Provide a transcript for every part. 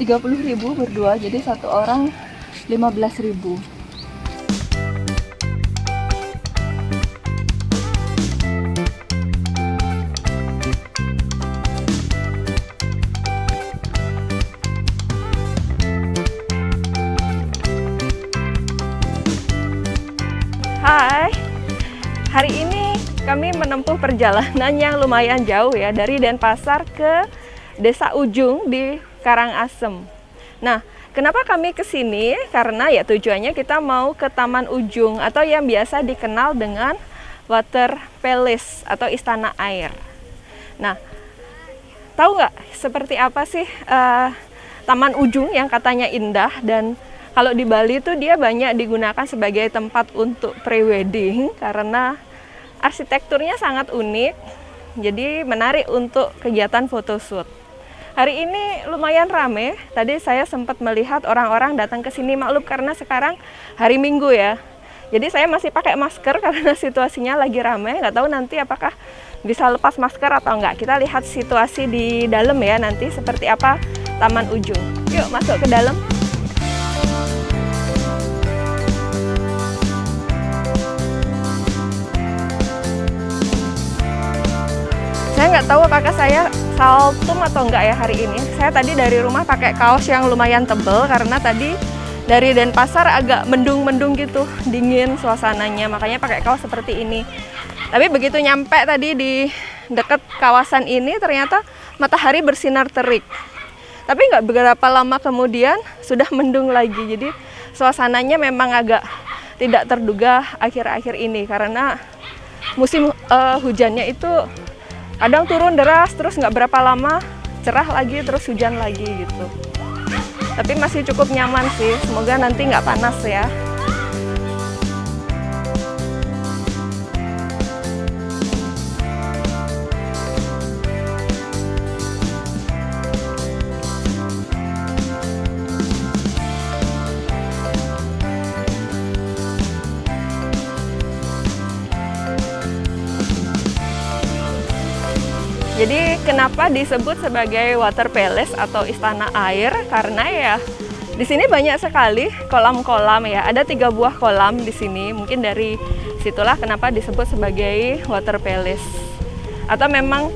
30.000 berdua, jadi satu orang 15.000. Hai, hari ini kami menempuh perjalanan yang lumayan jauh ya, dari Denpasar ke Desa Ujung di Karangasem. Nah, kenapa kami ke sini? Karena ya tujuannya kita mau ke Taman Ujung atau yang biasa dikenal dengan Water Palace atau Istana Air. Nah, tahu nggak seperti apa sih Taman Ujung yang katanya indah? Dan kalau di Bali tuh dia banyak digunakan sebagai tempat untuk pre-wedding karena arsitekturnya sangat unik, jadi menarik untuk kegiatan photoshoot. Hari ini lumayan rame, tadi saya sempat melihat orang-orang datang ke sini, maklum karena sekarang hari Minggu ya. Jadi saya masih pakai masker karena situasinya lagi rame, nggak tahu nanti apakah bisa lepas masker atau enggak. Kita lihat situasi di dalam ya, nanti seperti apa Taman Ujung. Yuk masuk ke dalam. Saya nggak tahu apakah saya saltum atau enggak ya hari ini. Saya tadi dari rumah pakai kaos yang lumayan tebal karena tadi dari Denpasar agak mendung-mendung gitu, dingin suasananya, makanya pakai kaos seperti ini. Tapi begitu nyampe tadi di dekat kawasan ini ternyata matahari bersinar terik. Tapi nggak beberapa lama kemudian sudah mendung lagi, jadi suasananya memang agak tidak terduga akhir-akhir ini karena musim hujannya itu kadang turun deras, terus nggak berapa lama cerah lagi, terus hujan lagi gitu. Tapi masih cukup nyaman sih, semoga nanti nggak panas ya. Jadi kenapa disebut sebagai Water Palace atau Istana Air? Karena ya di sini banyak sekali kolam-kolam ya. Ada 3 buah kolam di sini. Mungkin dari situlah kenapa disebut sebagai Water Palace. Atau memang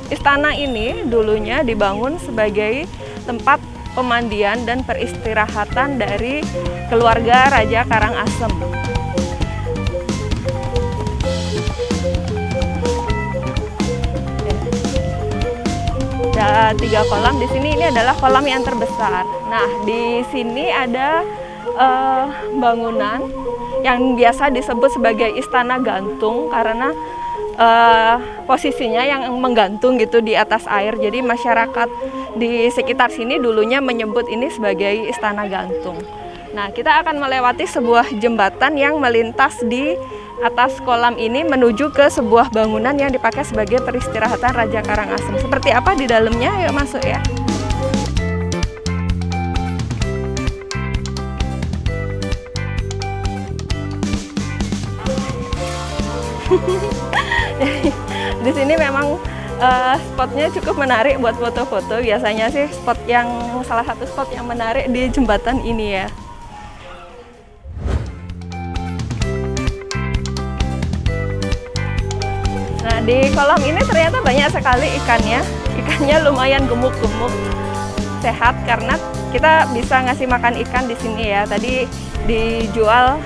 istana ini dulunya dibangun sebagai tempat pemandian dan peristirahatan dari keluarga Raja Karangasem. Ada 3 kolam di sini, ini adalah kolam yang terbesar. Nah, di sini ada bangunan yang biasa disebut sebagai istana gantung karena posisinya yang menggantung gitu di atas air. Jadi masyarakat di sekitar sini dulunya menyebut ini sebagai istana gantung. Nah, kita akan melewati sebuah jembatan yang melintas di atas kolam ini menuju ke sebuah bangunan yang dipakai sebagai peristirahatan Raja Karangasem. Seperti apa di dalamnya? Yuk masuk ya. Di sini memang spotnya cukup menarik buat foto-foto. Biasanya sih salah satu spot yang menarik di jembatan ini ya. Nah, di kolam ini ternyata banyak sekali ikannya. Ikannya lumayan gemuk-gemuk, sehat karena kita bisa ngasih makan ikan di sini ya. Tadi dijual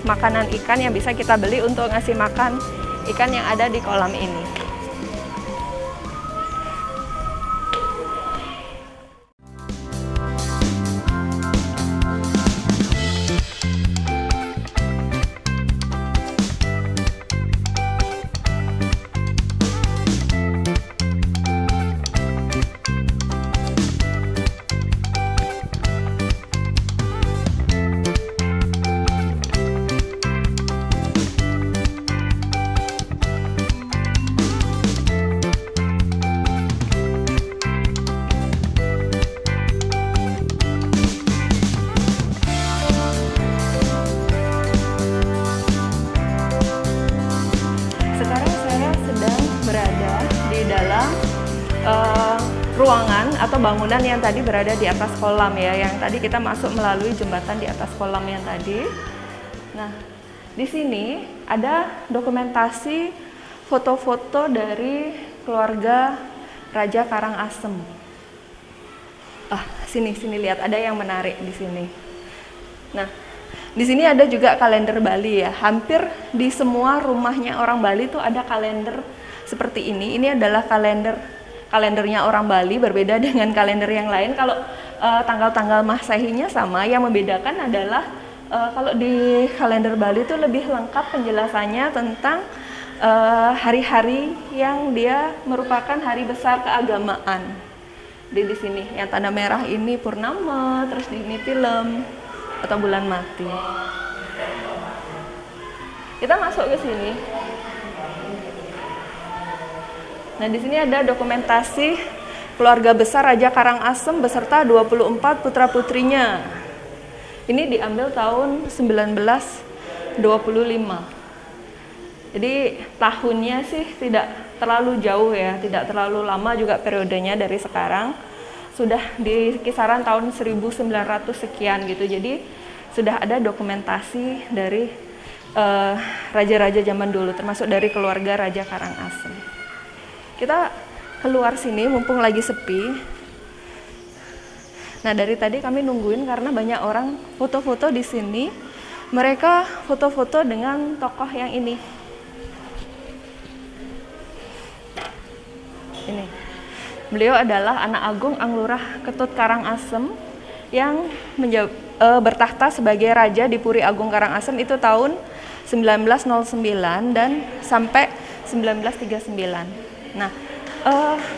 makanan ikan yang bisa kita beli untuk ngasih makan ikan yang ada di kolam ini. atau bangunan yang tadi berada di atas kolam ya, yang tadi kita masuk melalui jembatan di atas kolam yang tadi. Nah, di sini ada dokumentasi foto-foto dari keluarga Raja Karangasem. Sini lihat, ada yang menarik di sini. Nah, di sini ada juga kalender Bali ya. Hampir di semua rumahnya orang Bali itu ada kalender seperti ini. Ini adalah kalendernya orang Bali, berbeda dengan kalender yang lain. Kalau tanggal-tanggal Masehinya sama, yang membedakan adalah kalau di kalender Bali itu lebih lengkap penjelasannya tentang hari-hari yang dia merupakan hari besar keagamaan. Di sini yang tanda merah ini purnama, terus ini film atau bulan mati. Kita masuk ke sini. Nah, di sini ada dokumentasi keluarga besar Raja Karangasem beserta 24 putra-putrinya. Ini diambil tahun 1925. Jadi tahunnya sih tidak terlalu jauh ya, tidak terlalu lama juga periodenya dari sekarang. Sudah di kisaran tahun 1900 sekian gitu. Jadi sudah ada dokumentasi dari raja-raja zaman dulu, termasuk dari keluarga Raja Karangasem. Kita keluar sini mumpung lagi sepi. Nah, dari tadi kami nungguin karena banyak orang foto-foto di sini. Mereka foto-foto dengan tokoh yang ini. Ini. Beliau adalah anak agung Anglurah Ketut Karangasem yang bertahta sebagai raja di Puri Agung Karangasem itu tahun 1909 dan sampai 1939. Nah,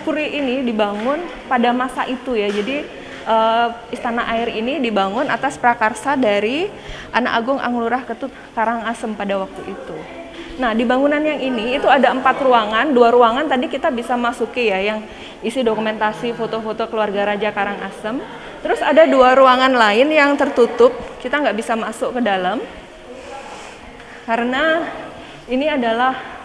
puri ini dibangun pada masa itu ya. Jadi Istana Air ini dibangun atas prakarsa dari anak agung Anglurah Ketut Karangasem pada waktu itu. Nah, di bangunan yang ini itu ada 4 ruangan. 2 ruangan tadi kita bisa masuki ya, yang isi dokumentasi foto-foto keluarga Raja Karangasem. Terus ada 2 ruangan lain yang tertutup, kita nggak bisa masuk ke dalam karena ini adalah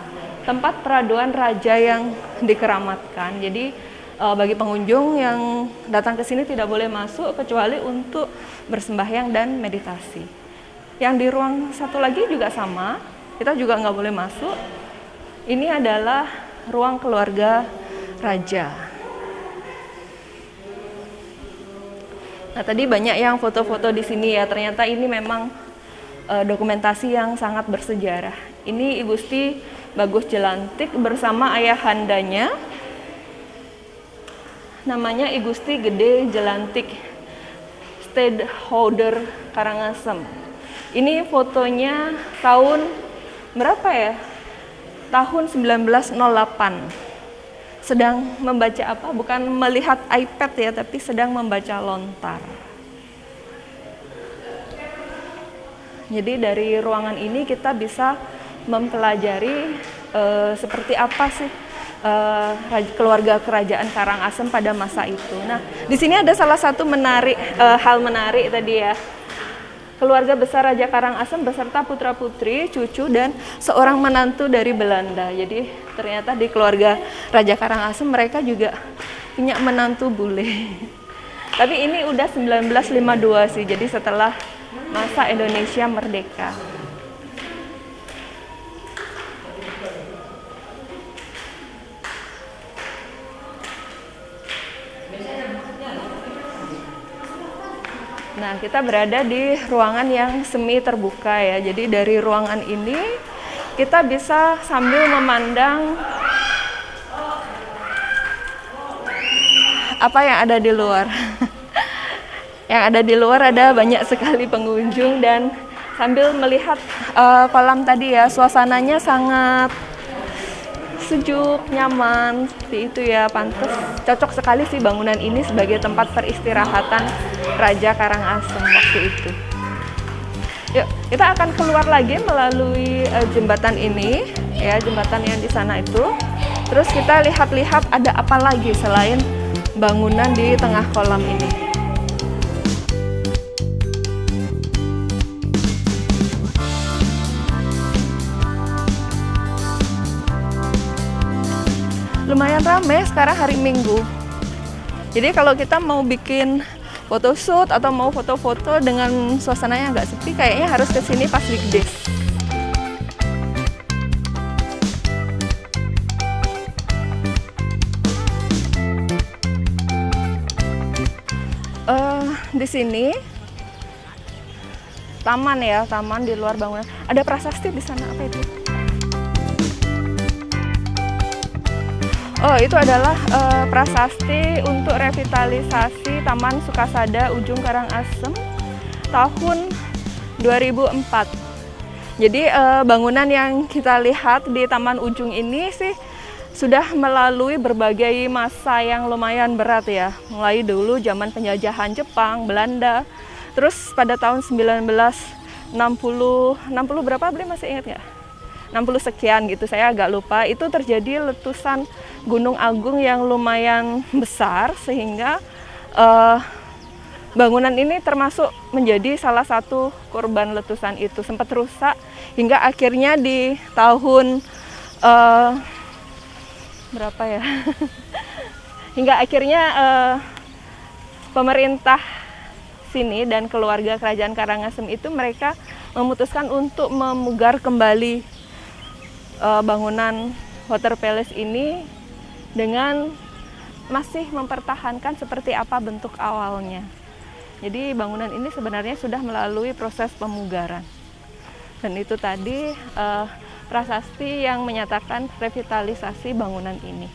tempat peraduan raja yang dikeramatkan. Jadi bagi pengunjung yang datang ke sini tidak boleh masuk kecuali untuk bersembahyang dan meditasi. Yang di ruang satu lagi juga sama, kita juga nggak boleh masuk. Ini adalah ruang keluarga raja. Nah, tadi banyak yang foto-foto di sini ya. Ternyata ini memang dokumentasi yang sangat bersejarah. Ini I Gusti Bagus Jelantik bersama ayahandanya. Namanya I Gusti Gede Jelantik, Stadtholder Karangasem. Ini fotonya tahun berapa ya? Tahun 1908. Sedang membaca apa? Bukan melihat iPad ya, tapi sedang membaca lontar. Jadi dari ruangan ini kita bisa mempelajari seperti apa sih keluarga kerajaan Karangasem pada masa itu. Nah, di sini ada salah satu hal menarik tadi ya. Keluarga besar Raja Karangasem beserta putra-putri, cucu, dan seorang menantu dari Belanda. Jadi ternyata di keluarga Raja Karangasem mereka juga punya menantu bule. Tapi ini udah 1952 sih, jadi setelah masa Indonesia merdeka. Nah, kita berada di ruangan yang semi terbuka ya. Jadi dari ruangan ini kita bisa sambil memandang apa yang ada di luar. Yang ada di luar ada banyak sekali pengunjung dan sambil melihat kolam tadi ya, suasananya sangat sejuk, nyaman, seperti itu ya, pantas. Cocok sekali sih bangunan ini sebagai tempat peristirahatan Raja Karangasem waktu itu. Yuk, kita akan keluar lagi melalui jembatan ini, ya, jembatan yang di sana itu. Terus kita lihat-lihat ada apa lagi selain bangunan di tengah kolam ini. Lumayan ramai sekarang hari Minggu. Jadi kalau kita mau bikin photoshoot atau mau foto-foto dengan suasananya agak sepi, kayaknya harus ke sini pas weekdays. Di sini taman ya, taman di luar bangunan. Ada prasasti di sana, apa itu? Oh, itu adalah prasasti untuk revitalisasi Taman Sukasada Ujung Karangasem tahun 2004. Jadi bangunan yang kita lihat di Taman Ujung ini sih sudah melalui berbagai masa yang lumayan berat ya. Mulai dulu zaman penjajahan Jepang, Belanda. Terus pada tahun 1960 berapa, Beli masih ingat nggak? 60 sekian gitu, saya agak lupa. Itu terjadi letusan Gunung Agung yang lumayan besar sehingga bangunan ini termasuk menjadi salah satu korban letusan itu. Sempat rusak hingga akhirnya di tahun berapa ya? Hingga akhirnya pemerintah sini dan keluarga Kerajaan Karangasem itu mereka memutuskan untuk memugar kembali bangunan Water Palace ini dengan masih mempertahankan seperti apa bentuk awalnya. Jadi bangunan ini sebenarnya sudah melalui proses pemugaran. Dan itu tadi prasasti yang menyatakan revitalisasi bangunan ini.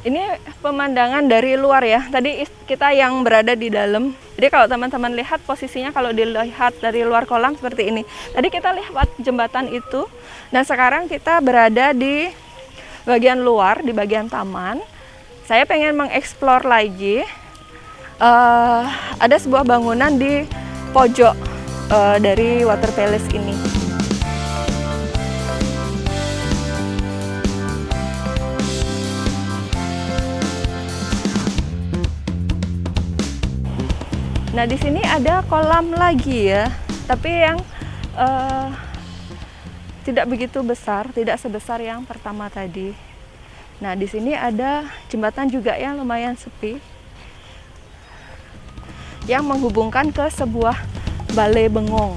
Ini pemandangan dari luar ya. Tadi kita yang berada di dalam. Jadi kalau teman-teman lihat posisinya kalau dilihat dari luar kolam seperti ini. Tadi kita lihat jembatan itu. Dan sekarang kita berada di bagian luar, di bagian taman. Saya pengen mengeksplor lagi. Ada sebuah bangunan di pojok dari Water Palace ini. Nah, di sini ada kolam lagi ya, tapi yang tidak begitu besar, tidak sebesar yang pertama tadi. Nah, di sini ada jembatan juga yang lumayan sepi, yang menghubungkan ke sebuah balai bengong.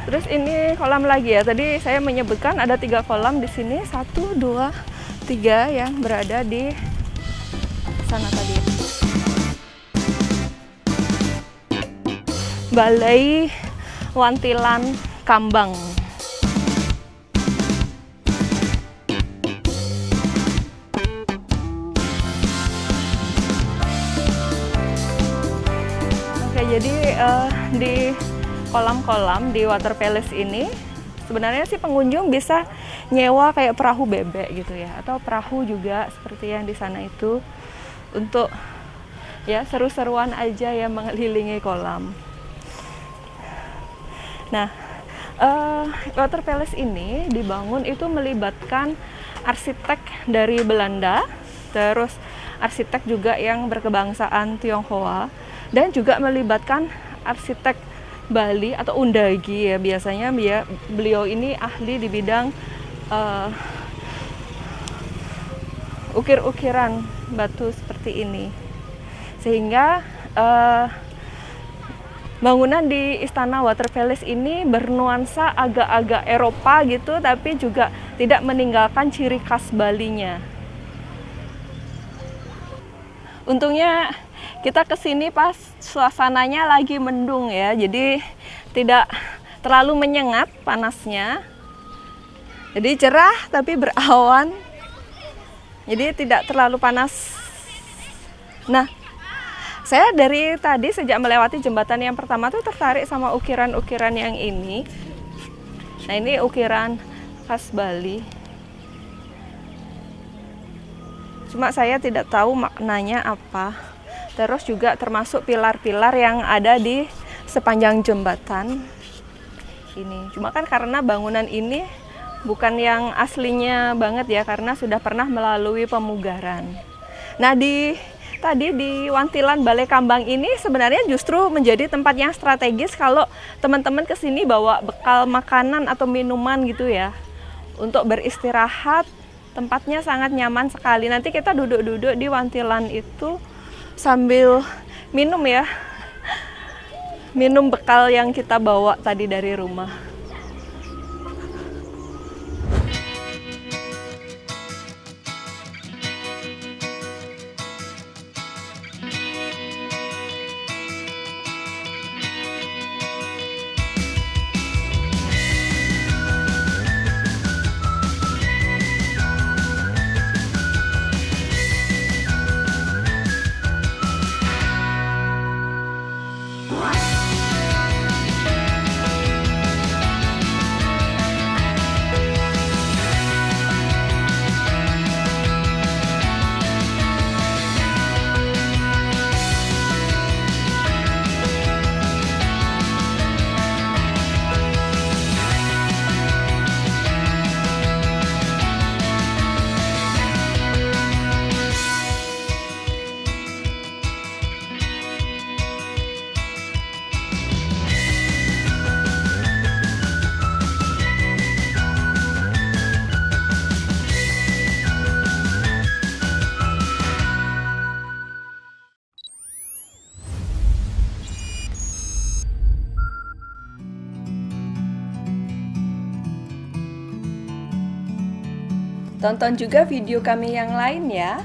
Terus ini kolam lagi ya. Tadi saya menyebutkan ada 3 kolam di sini, 1, 2, 3 yang berada di sana tadi. Balai Wantilan Kambang. Oke, jadi di kolam-kolam di Water Palace ini sebenarnya sih pengunjung bisa nyewa kayak perahu bebek gitu ya, atau perahu juga seperti yang di sana itu untuk ya seru-seruan aja ya mengelilingi kolam. Nah, Water Palace ini dibangun itu melibatkan arsitek dari Belanda, terus arsitek juga yang berkebangsaan Tionghoa, dan juga melibatkan arsitek Bali atau Undagi ya, biasanya beliau ini ahli di bidang ukir-ukiran batu seperti ini, sehingga bangunan di Istana Water Palace ini bernuansa agak-agak Eropa gitu, tapi juga tidak meninggalkan ciri khas Balinya. Untungnya kita kesini pas suasananya lagi mendung ya, jadi tidak terlalu menyengat panasnya. Jadi cerah tapi berawan, jadi tidak terlalu panas. Nah, saya dari tadi sejak melewati jembatan yang pertama tuh tertarik sama ukiran-ukiran yang ini. Nah, ini ukiran khas Bali. Cuma saya tidak tahu maknanya apa. Terus juga termasuk pilar-pilar yang ada di sepanjang jembatan ini. Cuma kan karena bangunan ini bukan yang aslinya banget ya, karena sudah pernah melalui pemugaran. Nah, di tadi di Wantilan Balai Kambang ini sebenarnya justru menjadi tempat yang strategis kalau teman-teman kesini bawa bekal makanan atau minuman gitu ya. Untuk beristirahat, tempatnya sangat nyaman sekali. Nanti kita duduk-duduk di Wantilan itu sambil minum ya. Minum bekal yang kita bawa tadi dari rumah. Tonton juga video kami yang lain ya.